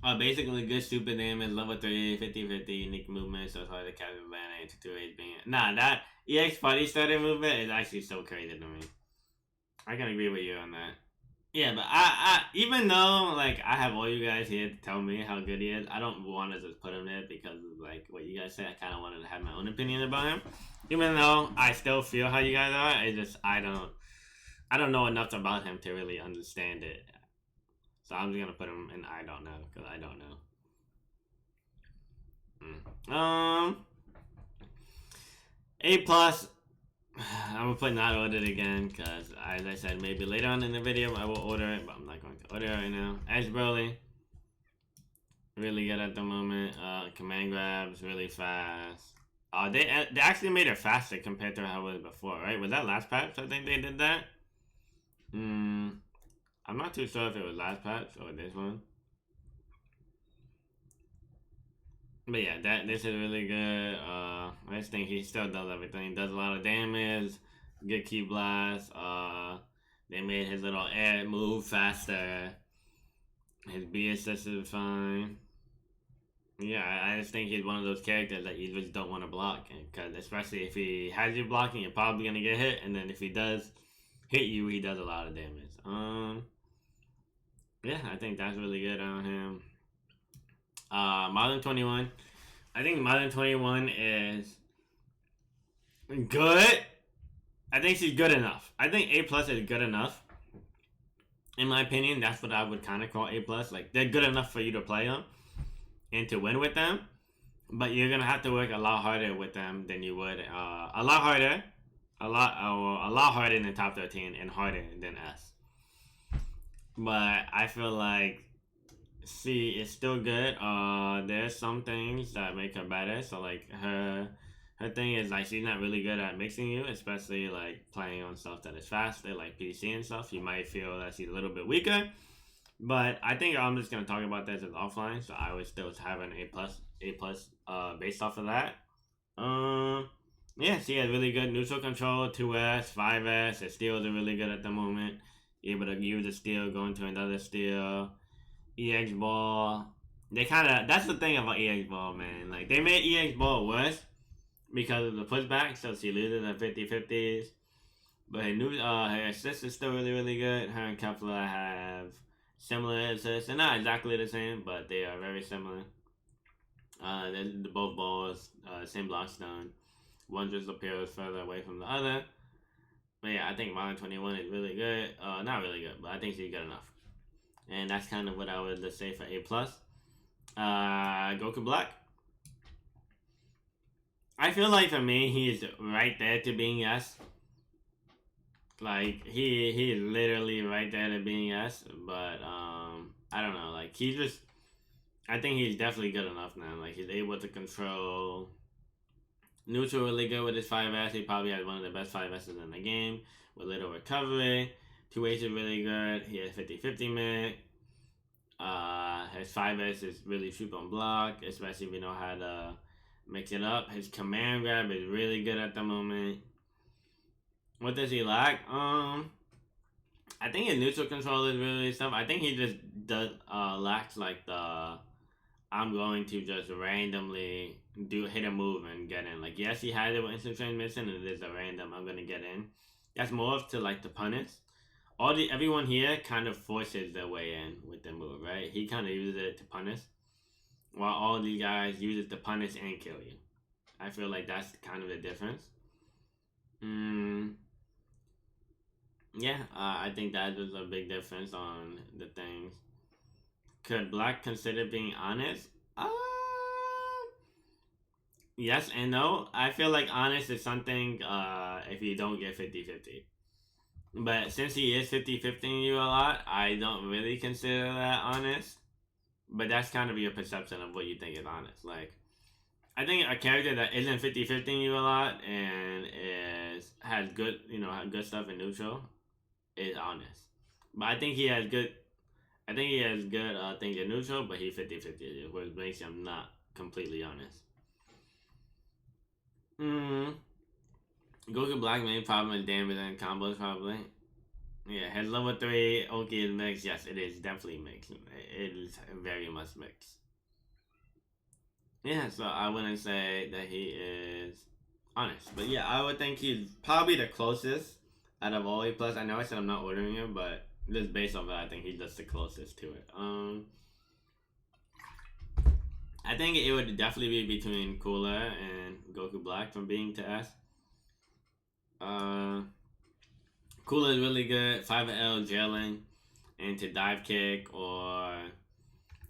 now. Basically, good stupid damage, level 3, 50-50, unique movement, so it's hard to capture advantage to 2H being. Nah, that EX Party Starter movement is actually so crazy to me. I can agree with you on that. Yeah, but I even though like I have all you guys here to tell me how good he is, I don't want to just put him there because of like what you guys say. I kind of wanted to have my own opinion about him, even though I still feel how you guys are. It's just I don't know enough about him to really understand it. So I'm just gonna put him in I don't know because I don't know. A plus. I'm gonna put not ordered again because, as I said, maybe later on in the video I will order it, but I'm not going to order it right now. Edge Broly, really good at the moment. Command grabs really fast. They actually made it faster compared to how it was before, right? Was that last patch? I think they did that. I'm not too sure if it was last patch or this one. But yeah, this is really good. I just think he still does everything. Does a lot of damage. Good key blast. They made his little air move faster. His B assist is fine. Yeah, I just think he's one of those characters that you just don't want to block. Because especially if he has you blocking, you're probably going to get hit. And then if he does hit you, he does a lot of damage. Yeah, I think that's really good on him. Modern 21. I think Modern 21 is good. I think she's good enough. I think A plus is good enough. In my opinion, that's what I would kind of call A plus. Like they're good enough for you to play them and to win with them, but you're gonna have to work a lot harder with them than you would a lot harder, a lot harder than top 13 and harder than S. But I feel like C is still good. There's some things that make her better. So like her thing is like she's not really good at mixing you, especially like playing on stuff that is faster, like PC and stuff. You might feel that she's a little bit weaker. But I think I'm just gonna talk about this as offline, so I would still have an A plus, based off of that. Um, yeah, she has really good neutral control, 2S, 5S. Her steals are really good at the moment. You're able to use a steal, go into another steal. EX Ball. They kind of, that's the thing about EX Ball, man. Like, they made EX Ball worse because of the pushback, so she loses at 50-50s. But her assist is still really, really good. Her and Kefla have similar assists. They're not exactly the same, but they are very similar. They're both balls, same block stone. One just appears further away from the other. But yeah, I think Modern 21 is really good. Not really good, but I think she's good enough. And that's kind of what I would say for A plus. Goku Black. I feel like for me, he's right there to being yes. Like he is literally right there to being yes, but I don't know. Like he's just, I think he's definitely good enough now. Like he's able to control neutral really good with his 5S. He probably has one of the best 5S's in the game with little recovery. 2H is really good. He has 50-50 mid. His 5S is really super on block, especially if you know how to mix it up. His command grab is really good at the moment. What does he lack? I think his neutral control is really stuff. I think he just does lacks like the I'm going to just randomly hit a move and get in. Like yes, he has it with instant transmission, and it is a random I'm gonna get in. That's more of to like the punish. Everyone here kind of forces their way in with the move, right? He kind of uses it to punish, while all these guys use it to punish and kill you. I feel like that's kind of the difference. Yeah, I think that is a big difference on the things. Could Black consider being honest? Yes and no. I feel like honest is something if you don't get 50-50. But since he is 50-50 you a lot, I don't really consider that honest. But that's kind of your perception of what you think is honest. Like, I think a character that isn't 50-50 you a lot and has good, good stuff in neutral is honest. But I think he has good things in neutral, but he's 50-50, which makes him not completely honest. Goku Black main problem is damage and combos probably. Yeah, his level 3 Oki is mixed. Yes, it is definitely mixed. It is very much mixed. Yeah, so I wouldn't say that he is honest. But yeah, I would think he's probably the closest out of all A plus. I know I said I'm not ordering him, but just based on that, I think he's just the closest to it. I think it would definitely be between Cooler and Goku Black from being to S. Cooler is really good. 5L jailing and to dive kick or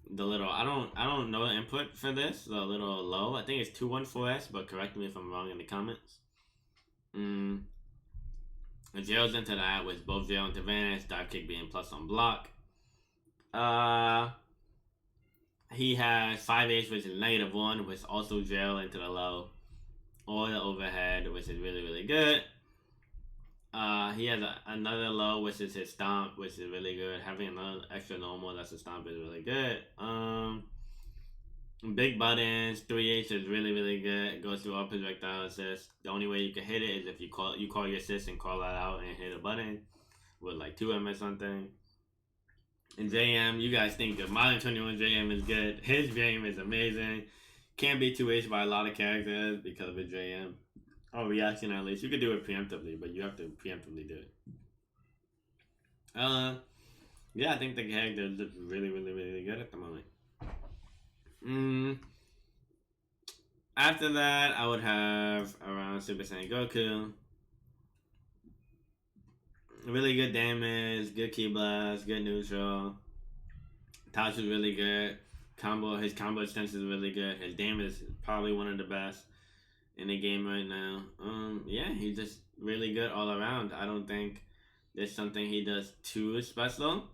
the little I don't know the input for this. The little low. I think it's 214S, but correct me if I'm wrong in the comments. The jails into that with both jail into vanish, dive kick being plus on block. He has 5H, which is -1, which also jail into the low. Or the overhead, which is really, really good. He has another low, which is his stomp, which is really good. Having another extra normal, that's a stomp, is really good. Big buttons, 3H is really, really good. It goes through all projectile assists. The only way you can hit it is if you call your assist and call that out and hit a button with like 2M or something. And JM, you guys think the Modern 21 JM is good. His JM is amazing. Can't be 2H by a lot of characters because of his JM. Or reaction at least. You could do it preemptively, but you have to preemptively do it. Yeah, I think the character is really, really, really good at the moment. After that, I would have around Super Saiyan Goku. Really good damage, good key blast, good neutral. Touch is really good. His combo extension is really good. His damage is probably one of the best in the game right now. Yeah, he's just really good all around. I don't think there's something he does too special.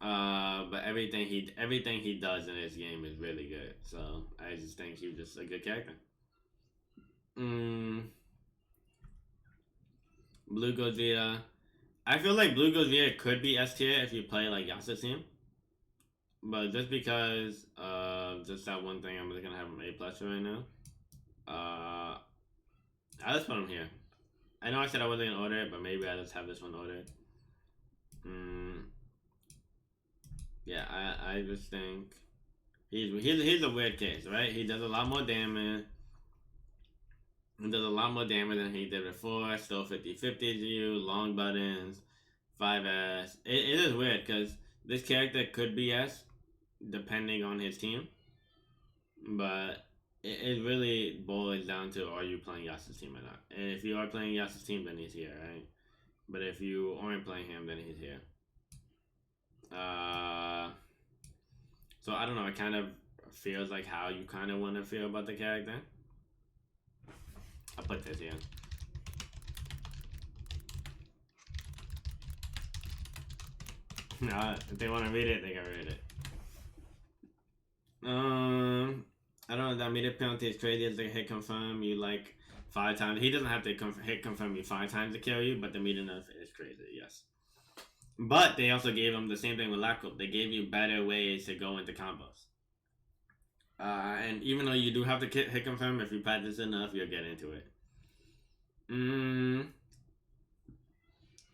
But everything he does in this game is really good. So I just think he's just a good character. Blue Gogeta. I feel like Blue Gogeta could be S tier if you play like Yasu's team. But just because just that one thing, I'm just gonna have him A plus right now. I'll just put him here. I know I said I wasn't gonna order it, but maybe I'll just have this one ordered. Yeah, I just think he's a weird case, right? He does a lot more damage. He does a lot more damage than he did before. Still 50-50 to you, long buttons, 5S. It is weird because this character could be S depending on his team. But it really boils down to, are you playing Yasu's team or not? And if you are playing Yasu's team, then he's here, right? But if you aren't playing him, then he's here. So I don't know, it kind of feels like how you kind of want to feel about the character. I'll put this here. If they want to read it, they can read it. I don't know, that meter penalty is crazy. It's like hit confirm you like 5 times. He doesn't have to hit confirm you 5 times to kill you, but the meter nerf is crazy, yes. But they also gave him the same thing with Lacko. They gave you better ways to go into combos. And even though you do have to hit confirm, if you practice enough, you'll get into it.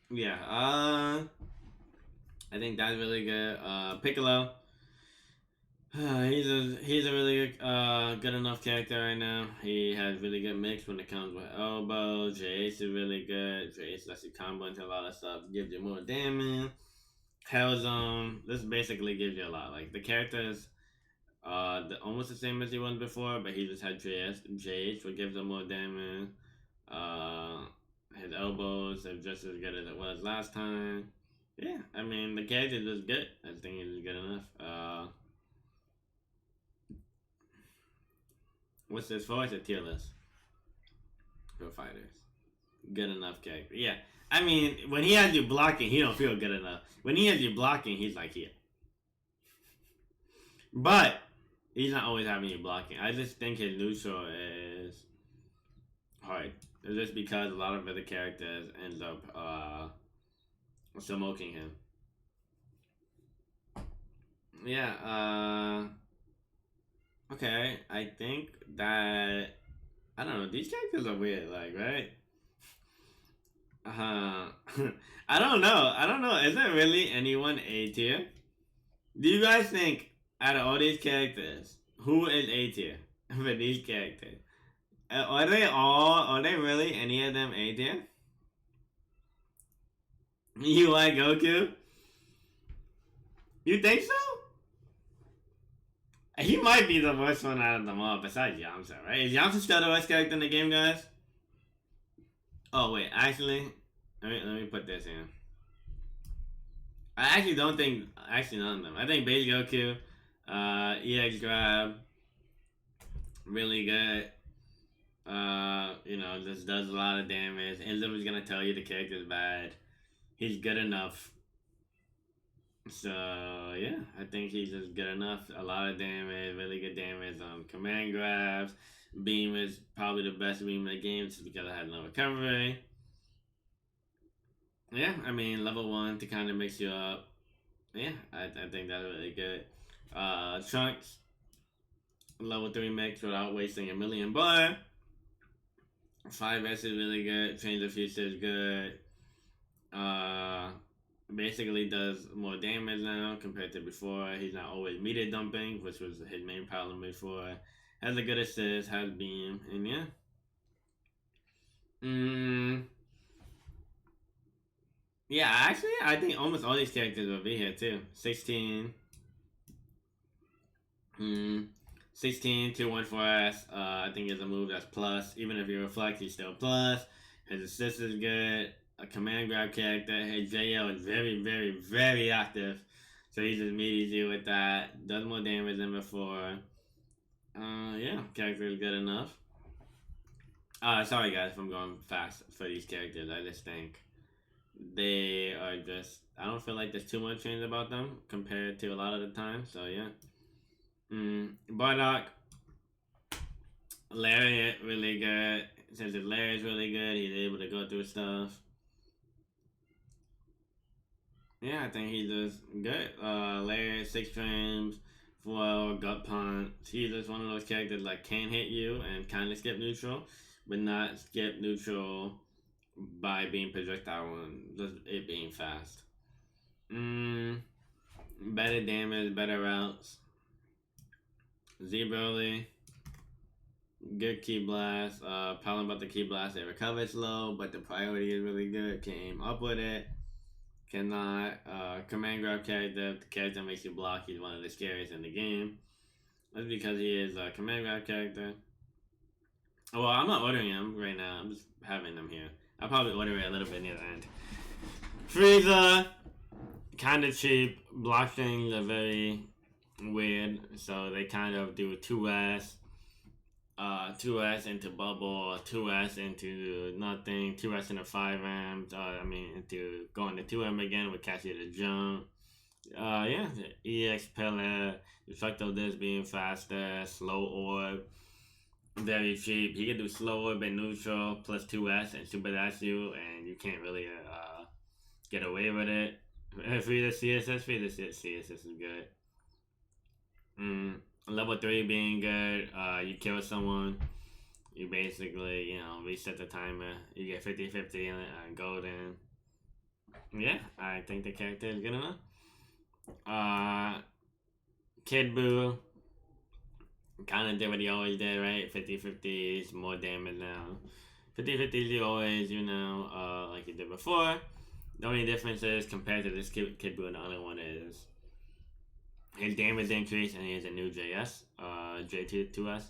Yeah, I think that's really good. Piccolo. He's a really good enough character right now. He has really good mix when it comes with elbow. J-Ace is really good. J-Ace lets you combo into a lot of stuff. Gives you more damage. Hell Zone. This basically gives you a lot. Like the characters almost the same as he was before, but he just had J-Ace, which gives him more damage. His elbows are just as good as it was last time. Yeah, I mean the character is good. I think he's good enough. What's this for? It's a tier list for fighters. Good enough character. Yeah. I mean, when he has you blocking, he don't feel good enough. When he has you blocking, he's like here. But he's not always having you blocking. I just think his neutral is hard. It's just because a lot of other characters end up smoking him. Yeah, okay, I think that I don't know, these characters are weird, like, right? I don't know. Is there really anyone A tier? Do you guys think out of all these characters, who is A tier for these characters? Are they really any of them A tier? You like Goku? You think so? He might be the worst one out of them all, besides Yamcha, right? Is Yamcha still the worst character in the game, guys? Oh, wait, actually, let me put this in. I actually don't think, none of them. I think Baby Goku, EX Grab, really good. Just does a lot of damage. Ism is gonna tell you the character's bad. He's good enough. So yeah, I think he's just good enough. A lot of damage, really good damage on command grabs. Beam is probably the best beam in the game just because I had no recovery. Yeah, I mean level 1 to kind of mix you up. Yeah, I think that's really good. Trunks, level 3 mix without wasting a million bar. 5S is really good. Change of Future is good. Basically does more damage now compared to before. He's not always meter dumping, which was his main problem before. Has a good assist, has beam, and yeah. Yeah, actually, I think almost all these characters will be here too. 16. 16, 214S. I think it's a move that's plus. Even if you reflect, he's still plus. His assist is good. a command grab character. His JL is very, very, very active. So he just meets you with that. Does more damage than before. Yeah, character is good enough. Sorry guys if I'm going fast for these characters. I just think they are just. I don't feel like there's too much change about them compared to a lot of the time. So yeah. Bardock, Lariat, really good. Since his Lariat's really good, he's able to go through stuff. Yeah, I think he does good. Lariat, 6 frames, 4 gut punch. He's just one of those characters that can hit you and kind of skip neutral, but not skip neutral by being projectile one, just it being fast. Better damage, better routes. Z Broly, good Ki Blast. Problem about the Ki Blast, it recovers slow, but the priority is really good. Can aim up with it. Cannot. Command grab character. The character makes you block. He's one of the scariest in the game. That's because he is a command grab character. Well, I'm not ordering him right now. I'm just having them here. I'll probably order it a little bit near the end. Frieza, kind of cheap. Block things are very weird, so they kind of do 2S, 2S into bubble, 2S into nothing, 2S into 5M. Into going to 2M again would catch you to jump. Yeah, the EX pillar, the effect of this being faster, slow orb. Very cheap. He can do slow orb and neutral plus 2S and super dash you, and you can't really get away with it. Frieza CSS, Frieza CSS is good. Level 3 being good. You kill someone, you basically, reset the timer. You get 50-50 and golden. Yeah, I think the character is good enough. Kid Buu kind of did what he always did, right? 50-50s, more damage now. 50-50s, you always, like you did before. The only difference is, compared to this Kid Buu, the other one is his damage increase, and he has a new JS, J2S.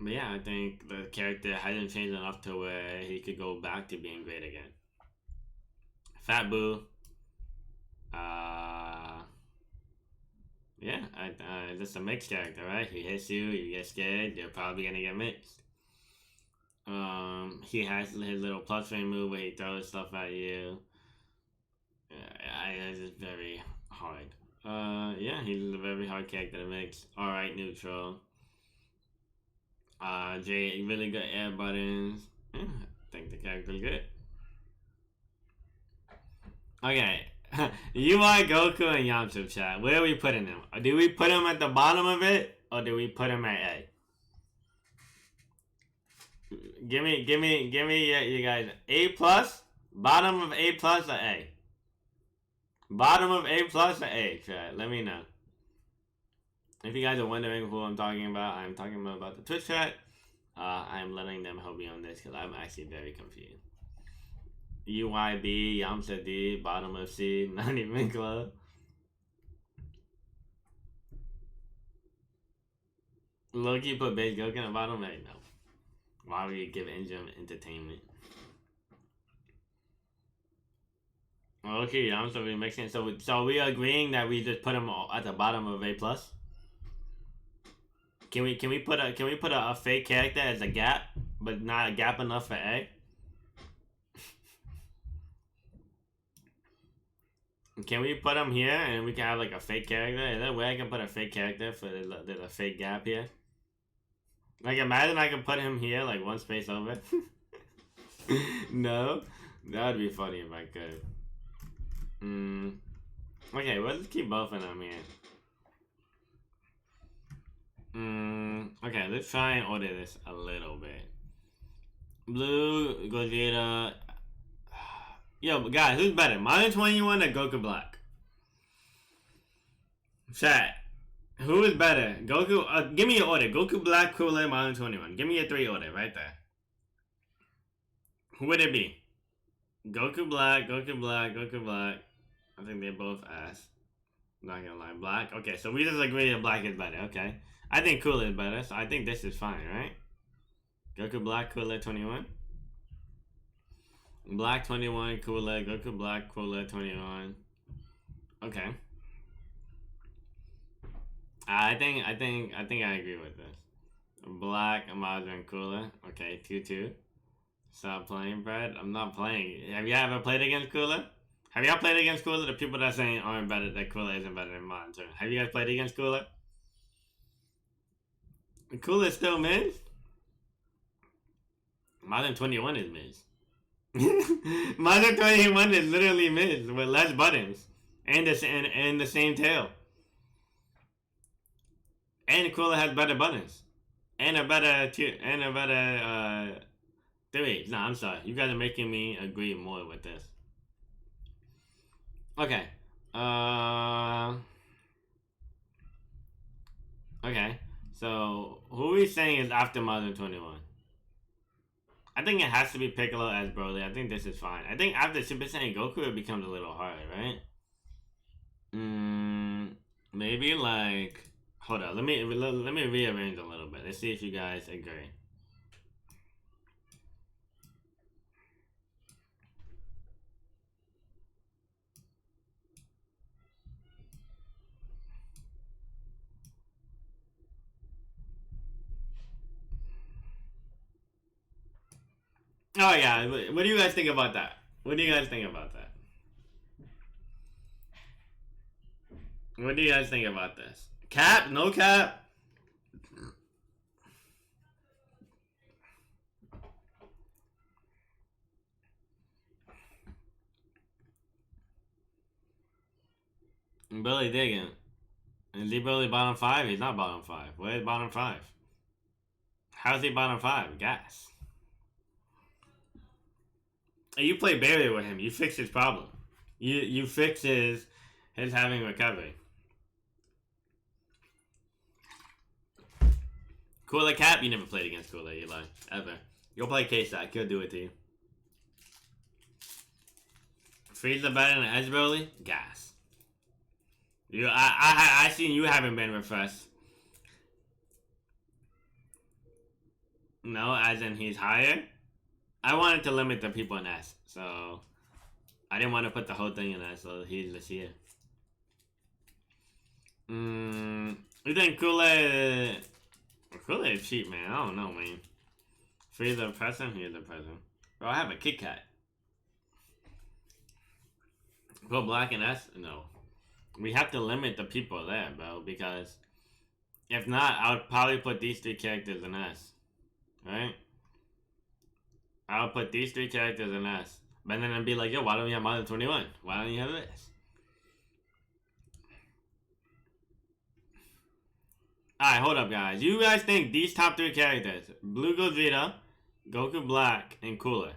But yeah, I think the character hasn't changed enough to where he could go back to being great again. Fat Buu. Yeah, just a mixed character, right? He hits you, you get scared, you're probably gonna get mixed. He has his little plus frame move where he throws stuff at you. It's just very hard. Yeah, he's a very hard character to mix. Alright, neutral. J, really good air buttons. Yeah, I think the character's good. Okay. UI, Goku, and Yamcha chat. Where are we putting him? Do we put him at the bottom of it, or do we put him at A? Give me, you guys. A plus, bottom of A plus, or A? Bottom of A plus or A, chat. Let me know. If you guys are wondering who I'm talking about, I'm talking about the Twitch chat. I'm letting them help me on this because I'm actually very confused. UYB, Yamcha D, bottom of C, not even close. Loki put base Goku in the bottom? Right? No. Why would you give Engine entertainment? Okay, Yamcha remixing. So we agreeing that we just put him at the bottom of A plus? Can we put a fake character as a gap, but not a gap enough for A? Can we put him here and we can have like a fake character? Is there a way I can put a fake character for there's a fake gap here? Like imagine I can put him here like one space over. No? That would be funny if I could. Okay, let's just keep both of them here. Okay, let's try and order this a little bit. Blue, Gogeta. Yo, guys, who's better? Majin 21 or Goku Black? Chat. Who is better? Goku, give me your order. Goku Black, Krillin, Majin 21. Give me your 3 order right there. Who would it be? Goku Black, Goku Black, Goku Black. I think they're both ass. Not gonna lie. Black? Okay, so we just agree that Black is better. Okay. I think Krillin is better, so I think this is fine, right? Goku Black, Krillin 21. Black 21, Cooler, Goku Black, Cooler 21. Okay. I think I agree with this. Black, Majin, Cooler. Okay, 2-2. Stop playing, Brad. I'm not playing. Have you ever played against Cooler? Have y'all played against Cooler? The people that are saying aren't better, that Cooler isn't better than Majin. Have you guys played against Cooler? Cooler's still Miz? Majin 21 is Miz. Majin 21 is literally Miz with less buttons and the same tail. And Cooler has better buttons and a better three. No, I'm sorry. You guys are making me agree more with this. Okay. Okay. So who are we saying is after Majin 21? I think it has to be Piccolo as Broly. I think this is fine. I think after Super Saiyan Goku, it becomes a little harder, right? Maybe like. Hold on. Let me rearrange a little bit. Let's see if you guys agree. Oh yeah. What do you guys think about that? What do you guys think about that? What do you guys think about this? Cap? No cap? Billy digging. Is he really bottom 5? He's not bottom 5. Where's bottom 5? How's he bottom 5? Gas. You play barrier with him. You fix his problem. You fix his having recovery. Cooler Cap? You never played against Cooler, Eli. Ever. You'll play K-Stack. He'll do it to you. Frieza better than Edge Broly? Gas. I seen you haven't been refreshed. No, as in he's higher? I wanted to limit the people in S, so I didn't want to put the whole thing in S, so he's just here. You think Cooler is cheap, man. I don't know, man. Frieza present? Here's the present. Bro, I have a Kit Kat. Go Black and S? No. We have to limit the people there, bro, because if not, I would probably put these 3 characters in S. Right? I would put these 3 characters in S. But then I'd be like, yo, why don't you have Majin 21? Why don't you have this? Alright, hold up, guys. You guys think these top 3 characters, Blue Gogeta, Goku Black, and Cooler,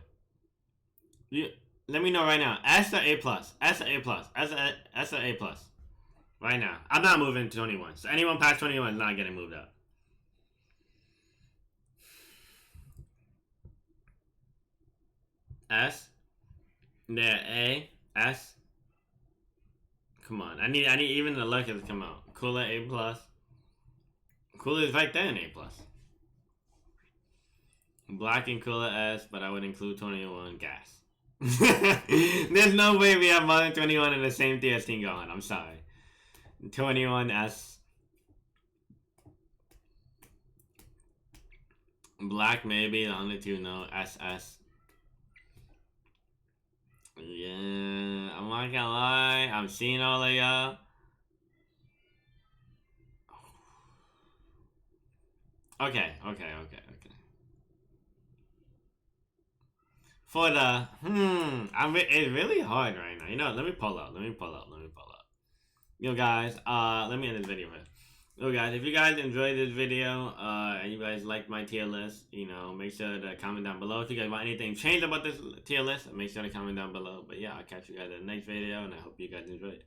let me know right now. S or A+? S or A+? S or A+? Right now. I'm not moving to 21. So anyone past 21 is not getting moved up. S. There, A. S. Come on. I need even the letters to come out. Cooler A+. Cooler is right there in A+. Black and Cooler S, but I would include 21 gas. There's no way we have Majin 21 in the same tier as Team Gohan. I'm sorry. 21 S. Black maybe, the only 2 no. SS. Yeah, I'm not gonna lie. I'm seeing all of y'all. Okay. For the it's really hard right now. You know, let me pull up. Yo guys, let me end this video, man. Yo guys, if you guys enjoyed this video, and you guys liked my tier list, you know, make sure to comment down below. If you guys want anything changed about this tier list, make sure to comment down below. But yeah, I'll catch you guys in the next video, and I hope you guys enjoyed.